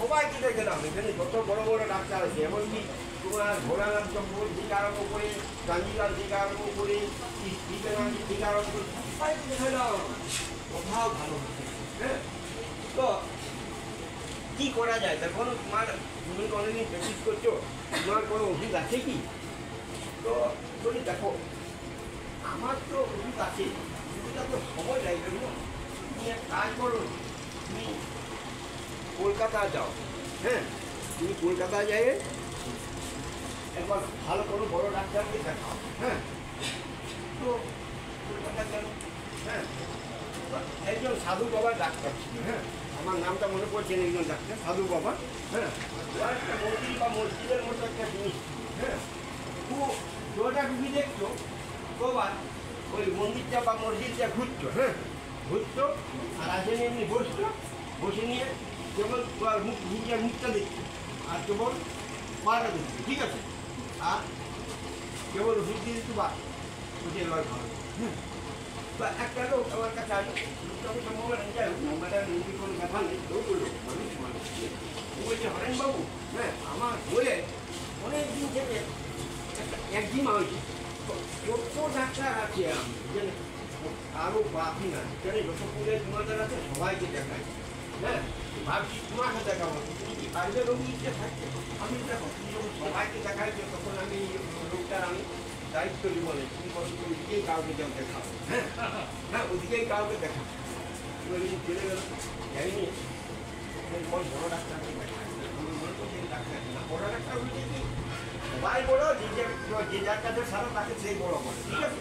সবাইকে দেখলাম এখানে যত বড় বড় ডাক্তার আছে, এমনকি তোমার ভোলানাথ চক্রবর্তী থেকে আরম্ভ করে, গান্ধীলাল থেকে আরম্ভ করে, বিবেকানন্দ থেকে আরম্ভ করে সবাইকে দেখালাম, কোথাও ভালো হচ্ছে। হ্যাঁ, তো কী করা যায়? তখন তুমি অনেকদিন প্র্যাকটিস করছো, তোমার কোনো ওষুধ আছে কি? তো বলি দেখো, আমার তো ওষুধ আছে, ওষুধটা তো সময় লাগবে না। তুমি এক কাজ করো, তুমি কলকাতা যাও। হ্যাঁ, তুমি কলকাতা যাই একবার ভালো কোনো বড়ো ডাক্তারকে দেখাও। হ্যাঁ, তো কলকাতা গেল। হ্যাঁ, একজন সাধু বাবার ডাক্তার ছিল। হ্যাঁ, আমার নামটা মনে পড়ছে না, একজন ডাক্তার সাধু বাবা। হ্যাঁ, একটা মন্দির বা মসজিদের মতো একটা জিনিস। হ্যাঁ, তো ওটা রুগী দেখতো, বাবা ওই মন্দিরটা বা মসজিদটা ঘুরতো। হ্যাঁ, ঘুরতো আর আসেনি এমনি বসতো, বসে নিয়ে কেবল নিজের মুখটা দেখতো আর কেবল পাড়া দেখতো। ঠিক আছে, আর কেবল ওষুধ দিয়ে দিত বা ওষুধ এবার ভালো। হ্যাঁ, বা একটা লোক আমার কাছে আসে, মোবাইল যাই হোক নাম্বারটা নিজে কোনো কথা নেই, কেউ বললো মানুষ মানুষ ও বলছে হরেনবাবু, হ্যাঁ আমার বলে অনেক দিন থেকে একটা একজিমা হয়েছে, যত ডাক্তার আছে আমি আরও বাকি না, এখানে যত পুরের জমাদার আছে সবাইকে দেখাই। হ্যাঁ, ভাবছি তোমাকে দেখাবো, তুমি কি পারবে রোগী ইচ্ছে থাকছে? আমি দেখো তুমি যখন সবাইকে দেখাইছো তখন আমি রোগটার আমি দায়িত্ব জীবনে তুমি বছর ওইদিকেই কাউকে যাও দেখাবো। হ্যাঁ হ্যাঁ, ওদিকেই কাউকে দেখাবো। চলে গেল, যাইনি বড় ডাক্তারকে দেখাই, আমি মনে করছি ডাক্তার না, বড় ডাক্তার বলছে কি সবাই বড়, যে যার কাছে সারা তাকে সেই বড় করে। ঠিক আছে।